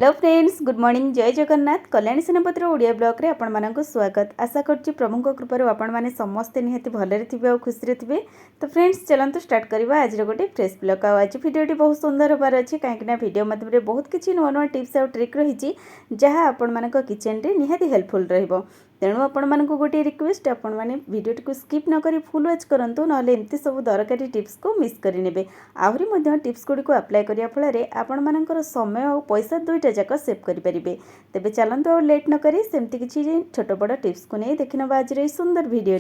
Hello friends, good morning. जय Jagannath. Kalyani सेनापतिर Odia blog रे आपण मानक स्वागत। आशा करछि प्रभुଙ୍କ कृपाରୁ आपण माने समस्त निहाती भलरे थिबे और खुशी रे थिबे। तो फ्रेंड्स चलंतु स्टार्ट करबा आज रो गोटे फ्रेश ब्लॉग। आज वीडियोटी बहुत सुंदर होबार अछि काहेकि ना वीडियो माध्यम रे बहुत किछि नवा नवा टिप्स और ट्रिक रहिछि जहा आपण मानक किचन रे निहाती हेल्पफुल रहइबो। तेणु आपण मानक गोटे रिक्वेस्ट, आपण माने वीडियोटी को स्किप न करी फुल वॉच करंतु, नहले एमती सब दरकारी टिप्स को मिस करि नेबे। आहुरी मध्ये टिप्स गुडी को अप्लाई करिया फଳରେ आपण मानकर समय और पैसा दुईटा जाक सेव करि परिबे। तेबे चलंतु और लेट न करी सेमती किछि छोट बड़ टिप्स को नै देखिनबा आज रे सुंदर वीडियो।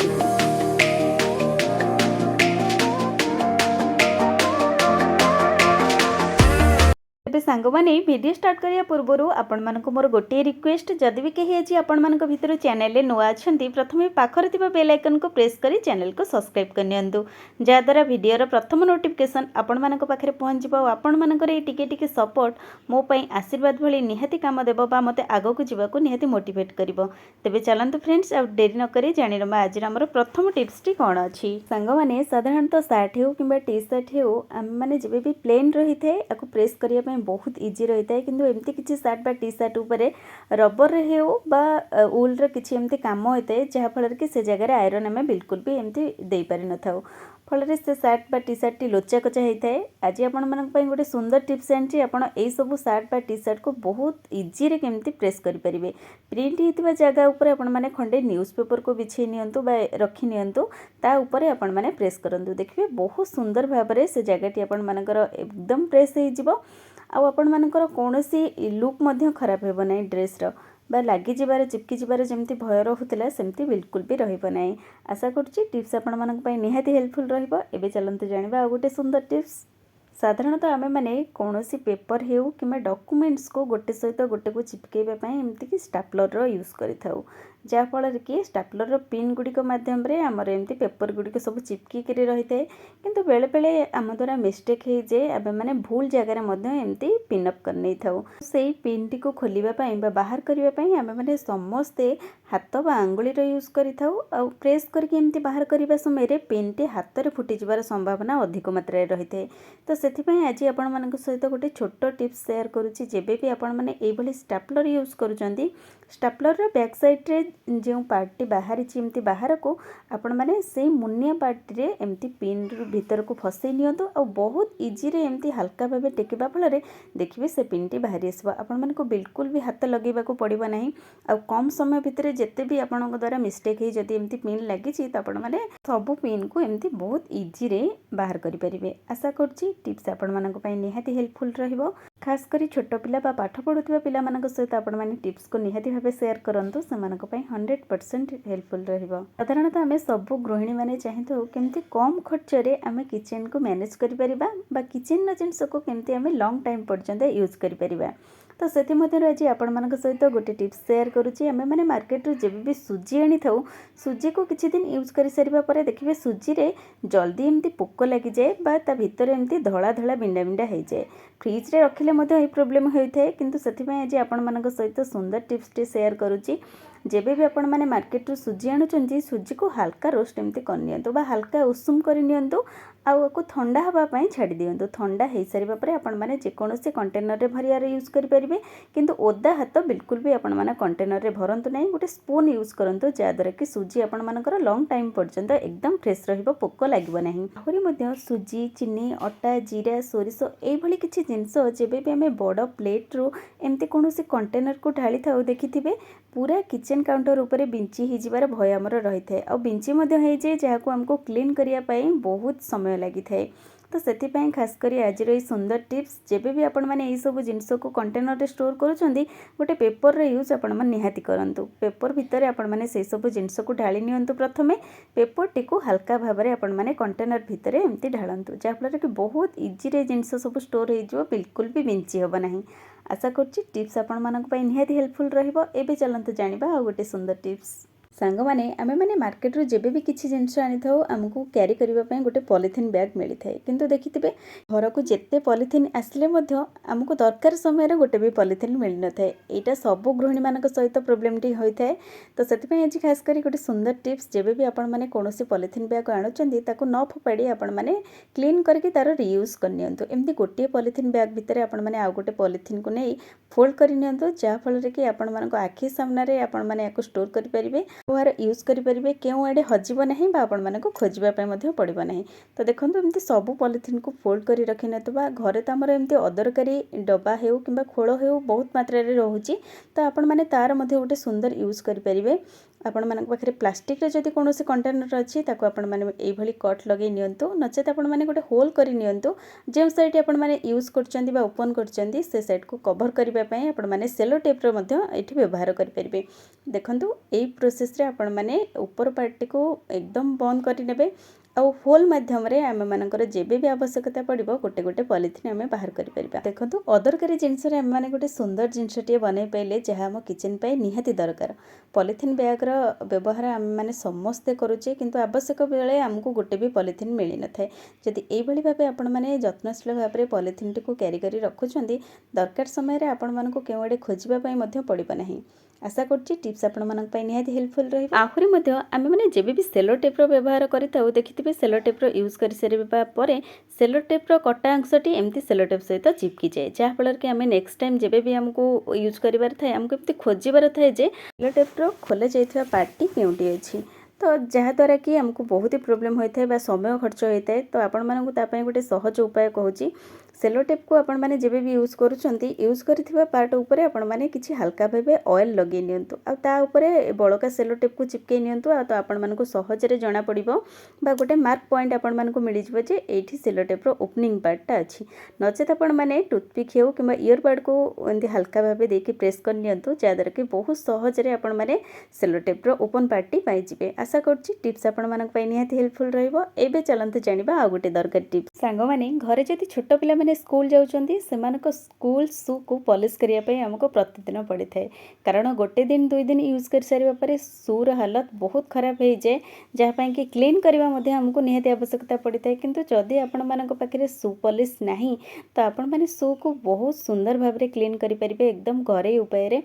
तेबे सांग माने वीडियो स्टार्ट करिया पूर्वरु आपण मानक मोर गोटे रिक्वेस्ट, जदि भी कहि अछि आपण मानक भितर चैनल ले नुआ अछंती प्रथमे पाखर थिबा बेल आइकन को प्रेस करी चैनल को सब्सक्राइब कर नियंतु, जा द्वारा वीडियो रो प्रथम नोटिफिकेशन आपण मानक पाखरे पहुंच जिवो। आपण मानकर ए टिके टिके सपोर्ट मो पई आशीर्वाद भली निहाती काम देबो बा मते आगो को जिवाको निहाती मोटिवेट करिवो। तेबे चलंतु फ्रेंड्स, आ देरी न करी जानि रमा आज हमर प्रथम टिप्स टी कोन अछि। सांग माने साधारणतः शर्ट हेउ किबा टी शर्ट हेउ हम माने जेबे भी प्लेन रहिथे आको प्रेस करिया बहुत इजी रही है, किंतु एमती किसी शर्ट बा टी शर्ट उपरे रबर हो बा उल रे किछि एमती काम होता है जहाँ फल कि से जगह आयरन आम बिल्कुल भी एमती दे पारि न थाउ, फल से शर्ट बा टी शर्ट टी लोचा कोचा होता है। आज आपण मानक पई गोटे सुंदर टिप्स आनी, आपण एई सब शर्ट बा टी शर्ट को बहुत इजी रे केमती प्रेस करि परिबे। प्रिंट होइतिबा जगह ऊपर आपण माने खंडे न्यूज़पेपर को बिछे नियंतु बा रखी नियंतु, ता ऊपर आपण माने प्रेस करंतु, देखिबे बहुत सुंदर भाबरे से जगहटी आपण मानकर एकदम प्रेस हो जिवो। आउ आपण मानकर कौनसी लुक मध्य खराब हेबो नै, ड्रेसर बा लागी जिबार चिपकी जिबार जेमती भय रहुतला सेमती बिल्कुल भी रहिबो नै। आशा करछि टिप्स आपण मानक पई निहाती हेल्पफुल रहिबो। एबे चलंतु जानिबा आ गोटे सुंदर टिप्स। साधारणतः आमे माने कौनसी पेपर हेउ किमा डॉक्यूमेंट्स को गोटे सहित गोटे को चिपकेबा पई एमती कि स्टापलर रो यूज करिथाउ, जहाँ फल कि स्टापलर रो पिन गुड़िक मध्यम रे आमर एमती पेपर गुड़िक सब चिपकी करी रही है, किंतु बेले बेले आम द्वारा मिस्टेक हो जाए, आबे माने भूल जगह मध्य एमती पिन अप कर नहीं थाउ। सेही पिन टी को खोलिबा पई बा बाहर करिबा पई आमे माने समस्ते हाथ बा आंगुली रो यूज करिथाउ। आ प्रेस करके एमती बाहर करिबा समय रे पिन टी हाथ रे फुटी जिबार संभावना अधिक मात्रा रे रही है। तो सेथिपई आज आपण मानक सहित गोटे छोट टिप्स शेयर करूची। जेबे भी आपण माने एई भली स्टापलर यूज करूचंती, स्टापलर रो बैक साइड रे जो पार्टी बाहरी एमती बाहर को आपण माने से मुनिया पार्टी रे एमती पिन भीतर को फसई नियंतु, और बहुत इजी रे एमती हल्का भाबे टेकिबा फल देखिए से पिन टी बाहरी आसबो। आपण माने को बिल्कुल भी हाथ लगेबा को पड़िबो नाही, आ कम समय भितर जेते भी आपण द्वारा मिस्टेक हे जदी एमती पिन लागि छि त आपण माने सब पिन को एमती बहुत इजी रे बाहर करि परिबे। आशा करछि टिप्स आपण मानक पई निहाती हेल्पफुल रहिबो। खास करी छोट पिला बा पाठ पढुथिबा पिला मानक सहित आपण माने टिप्स को निहाती भाबे शेयर करंतु, से मानक पई 100% हेल्पफुल रहिबो। साधारणतः आमे सब गृहिणी माने चाहिथौ केमती कम खर्च रे आमे किचन को मैनेज करि परिबा बा किचन न जिंस को केमती आमे लॉन्ग टाइम पर्यंत यूज करि परिबा। तो सेति मध्यरु आज आपण मानक सहित गोटे टिप्स शेयर करूची। आमे माने मार्केट रू जेबे भी सुजी आनी थाउ, सुजी को किछि दिन यूज करि सरिबा परे देखिबे सुजी रे जल्दी एमती पोक लागि जाए बा ता भीतर एमती धळा धळा बिंडा बिंडा हे जाए। फ्रिज रे रखिले मध्ये ए प्रॉब्लम होई थाए, किंतु सेति पई आज आपण मानक सहित सुंदर टिप्स टे शेयर करूची। जेबे भी आपण माने मार्केट रू सुजी आनुचंती, सुजी को हल्का रोस्ट एमती कर नियंतु बा हल्का उषुम कर नियंतु, आउ ठंडा हवा पई छाड़ी दियंतु। ठंडा हे सारिबा परे आपण माने जे कोनोसी कंटेनर रे भरियार यूज करि परिबे, किंतु ओदा हाथ बिल्कुल भी आपण माने कंटेनर रे भरंतु नै, गोटे स्पून यूज करंतु, जा द्वारा कि सुजी आपण मानकर लॉन्ग टाइम पर्यंत एकदम फ्रेश रहिबो, पोक लागबो नाही। आहुरी मध्ये सुजी, चीनी, अटा, जीरा, सोरिसो एई भली किछि जिंस जेबे भी हमें बड़ प्लेट रू एमती कोनोसी कंटेनर को ढाली थाउ, देखिथिबे पूरा किचन काउंटर ऊपर बिंची ही जिबार भय हमर रही थाए, आ बिंची मध्ये हे जे जाहाको हमको क्लीन करिया पई बहुत समय लागि थाए। तो सेथिपई खास करी आज रो सुंदर टिप्स, जेबे भी आपण माने एई सब जिंस को कंटेनर रे स्टोर करूचंदी, गोटे पेपर रे यूज आपण माने निहाती करंतु। पेपर भितर आपण माने से सब जिंस को ढाली नियंतु। प्रथमे पेपर टी को हल्का भाबरे आपण माने कंटेनर भितर एमती ढालंतु, जा फल कि बहुत इजी रे जिंस सब स्टोर हे जिवो, बिल्कुल भी बिंची होबो नाही। आशा करछि टिप्स आपण मानक पई निहाती हेल्पफुल रहिबो। एबे चलंतु जानिबा आ गोटे सुंदर टिप्स। सांग माने आमे माने मार्केट रू जेबे भी किछि जिंस आनी थाउ हमकु कैरी करिबा पय गोटे पॉलिथिन बैग मिली थाए किंतु देखिथिबे घर को जेते पॉलिथिन आसले मध्य हमकु दरकार समय रे गोटे भी पॉलिथिन मिल न थाए। एटा सब गृहिणी मानक सहित प्रॉब्लम टी होई थाए। तो सेति पय आज खास करी गोटे सुंदर टिप्स जेबे भी आपण माने कोनोसी पॉलिथिन बैग आनुचंदी ताको न फोपाडी आपण माने क्लीन करके तार रीयूज कर नियंतु। एमती गोटे पॉलिथिन बैग भितरे आपण माने आ गोटे पॉलिथिन को नै फोल्ड कर नियंतु जा फल रे कि आपण मानको आखि सामना रे आपण माने याको स्टोर करि परिबे और यूज करेंगे क्यों आड़े हजब ना आपण खोजापी पड़ो ना। तो देखो एमती सब पॉलिथिन को फोल्ड कर रखी ना घरे तो आमर एमती अदरकारी डब्बा हो कि खोल हो बहुत मात्रा रोचे। तो आपण मैंने तार गोटे सुंदर यूज करेंगे। आपण मान पाखे प्लास्टिक रे जदि कौन कंटेनर अच्छी आपण मैंने ये कट लगे नियंतु नचेत आपण मैंने गोटे होल कर नियंतु जो साइड आपण मैंने यूज कर ओपन कर से साइड को कवर करने आपण मैंने सेलो टेप ये व्यवहार करेंगे। देखंतु एई प्रोसेस रे आपण मैंने ऊपर पार्टी को एकदम बंद करने आउ होल माध्यम रे आम मानकर जेबे भी आवश्यकता पड़ो गोटे गोटे पॉलिथिन आम बाहर कर परिबा। देखंतु अदरकारी जिनस रे आम माने गोटे सुंदर जिनसटिए बनै पाइले जहाँ आम किचन पाई निहाती दरकार। पॉलिथिन बैग रो व्यवहार आम माने समस्ते करूचे किंतु आवश्यक बेले आमको गोटे भी पॉलिथिन मिली न थाए। जदि एई भली भाबे आपण माने जत्नशील भाव रे पॉलिथिन टी को कैरी करी रखुचंदी दरकार समय रे आपण मानको केवडे खोजिबा पई मध्य पड़िबा नाही। आशा करछि टिप्स आपण मानक पई निहाती हेल्पफुल रही। आहुरी मध्य आमे माने जेबे भी सेलो टेप रो व्यवहार करिताउ देखिथिबे सेलो टेप रो यूज करि सारिबा परे सेलो टेप रो कटा अंशटी एमती सेलो टेप सहित चिपकी जाए जहाँ फल कि आमे नेक्स्ट टाइम जेबे भी हमको यूज करिवार थाए हमको एमती खोजिबार थाए जे सेलो टेप रो खोले जाइथिबा पार्टी केउटी अछि। तो जहाँद्वारा कि आमको बहुत ही प्रोब्लेम होता है समय खर्च होता है। तो आपण मानक तापाई गोटे सहज उपाय कहूँ सेलो टेप को आपण मैंने जेबे भी यूज करुँच यूज करथिबा पार्ट उपरे आपण मैंने किछि हल्का भाबे ऑयल लगे नियंतु आ ता उपरे बड़का सेलो टेप को चिपके नियंतु आ तो आपण मानक सहज रे जणा पड़िबो बा गोटे मार्क पॉइंट आपण मानक मिल जिवो जे एठी सेलो टेप रो ओपनिंग पार्टटा अछि। नचेत आपण मैंने टूथपिक हेउ किबा ईयरबड को एंती हल्का भाबे देकी प्रेस कर नियंतु जादर कि बहुत सहज रे आपण माने सेलो टेप रो ओपन पार्टी पाई जिवे। आशा करछि टिप्स आपण मानक पई निहाती हेल्पफुल रहइबो। एबे चलंतु जानिबा आ गोटे दरकार टिप्स। सांग माने घरे जति छोट पिला माने स्कूल जाउचंदी सेमानक स्कूल शू को पॉलिश करिया पई हमको प्रतिदिन पड़ी थाए कारण गोटे दिन दुई दिन यूज कर सारिबा परे शू रो हालत बहुत खराब हो जाए जहाँ पई कि क्लीन करबा मध्ये हमको निहाती आवश्यकता पड़ी थाए। किंतु जदि आपण मानक पाखरे शू पॉलिश नाही तो आपण माने शू को बहुत सुंदर भाव रे क्लीन करि परिबे एकदम घरे उपाय रे।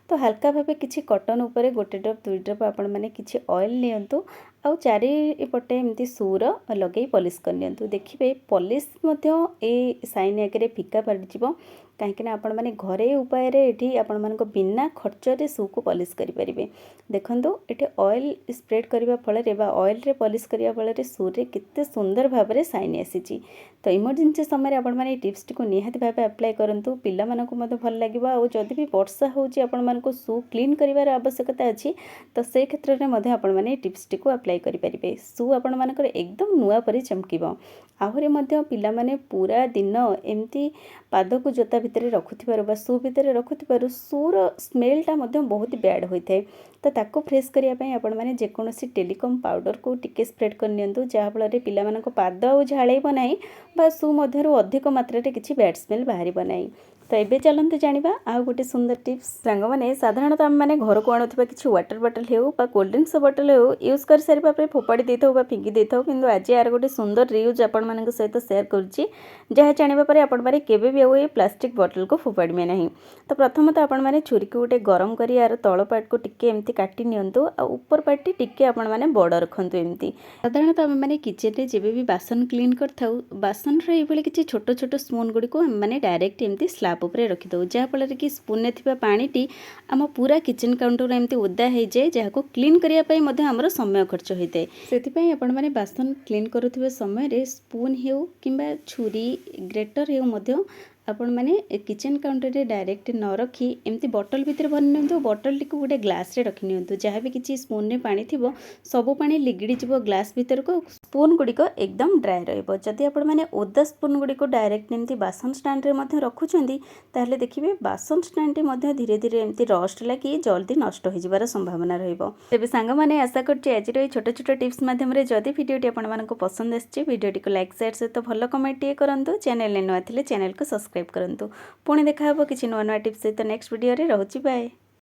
तो हल्का भावे किछि कॉटन उपरे गोटे ड्रॉप दुई ड्रॉप आपण माने किछि ऑयल नियंतु आउ चारि पटे एमती शूर लगे पॉलिश कर नियंतु देखिबे पॉलिश मध्य ए साइन आगे फिका पड़ जिवो कहीं आपण माने घरे उपाय रे एठी आपण मानको बिना खर्च रे शू को पॉलिश करि परिबे। देखंतु एठी ऑयल स्प्रेड करबा फल रे बा ऑयल रे पॉलिश करबा फल रे शू रे किते सुंदर भाव रे साइन आसीची। तो इमरजेंसी समय आपण माने टिप्स टी को निहाती भाबे अप्लाई करंतु पिल्ला मानको मते भल लागिबो आ जदि भी वर्षा होउची आपण मानको शू क्लीन करिवार आवश्यकता अछि तो से क्षेत्र रे मध्ये आपण माने टिप्स टी को अप्लाई करि परिबे। शू आपण मानकर एकदम नुआ परि चमकीबो। आहुरी मध्य पिल्ला माने पूरा दिन एमती पाद को जोता भितर रखुथिबार बा शू भितर रखुथिबार शूर स्मेलटा मध्य बहुत बैड होइथाय। तो ताको फ्रेश करिया पय आपण माने जे कोनोसी टेलीकॉम पाउडर को टिके स्प्रेड कर नियंतु जहाँ फल रे पिल्ला मानको पाद आ झाळेइबो नाही बा शू मध्यरु अधिक मात्रा रे किछि बैड स्मेल बाहरिबो नाही। तो एबे चलंतु जानिबा आ गोटे सुंदर टिप्स। सांग माने साधारणतः आम माने घर को आणुथिबा किछि वाटर बॉटल हेउ बा कोल्ड ड्रिंक्स बॉटल हेउ यूज कर सारिबा परे फोपाडी देथौ बा फिंगी देथौ किंतु आज यार गोटे सुंदर रियूज आपण मानक सहित शेयर करछि जहाँ जानिबा परे आपण माने केबे भी ए प्लास्टिक बॉटल को फोपाडमे नाही। तो प्रथमत आपण माने छुरी को गोटे गरम करी यार तळ पार्ट को टिके एमती काटी नियंतु आ ऊपर पार्टी टिके आपण माने बॉर्डर रखंतु एमती। साधारणतः आम माने किचन रे जेबे भी बासन क्लीन करथाउ बासन रे एभली किछि छोट छोट स्पून गुडी को हम माने डायरेक्ट एमती स्लैब ऊपर रखि दउ जहाँ फल कि स्पून ने थिबा पानीटी आम पूरा किचन काउंटर एमती ओदा हो जाए जहाँ को क्लीन करिया पई मध्ये हमरो समय खर्च होइते। सेति पई आपण माने बासन क्लीन करुथिबे समय रे स्पून हेउ किंबा छुरी ग्रेटर हेउ मध्ये आपण माने किचन काउंटर रे डायरेक्ट न रखी एमती बॉटल भितर भर नियंतु बॉटल टी को गोटे ग्लास रे रखि नियंतु जहाँ भी किछि स्पून ने पानी थिबो सब पानी लिगिडी जिवो ग्लास भितर को स्पून गुडी को एकदम ड्राई रहइबो। जदि आपण माने ओदा स्पून गुडी को डायरेक्ट एमती बासन स्टैंड रे मध्ये रखुचंदी ताहले देखिबे बासन स्टैंड टी मध्ये धीरे धीरे एमती रस्ट लागी जल्दी नष्ट हो जिवार संभावना रहइबो। तेबे सांग माने आशा करछि आज रो छोट छोट टिप्स माध्यम रे जदि वीडियो टी आपण मानको पसंद आछि वीडियो टी को लाइक शेयर सहित भलो कमेंट टी करंतु चैनल ने नथिले चैनल को सब्सक्राइब करंतु पुणी देखा हबो किछि नवा नवा टिप्स सहित नेक्स्ट वीडियो रे रहउछि बाय।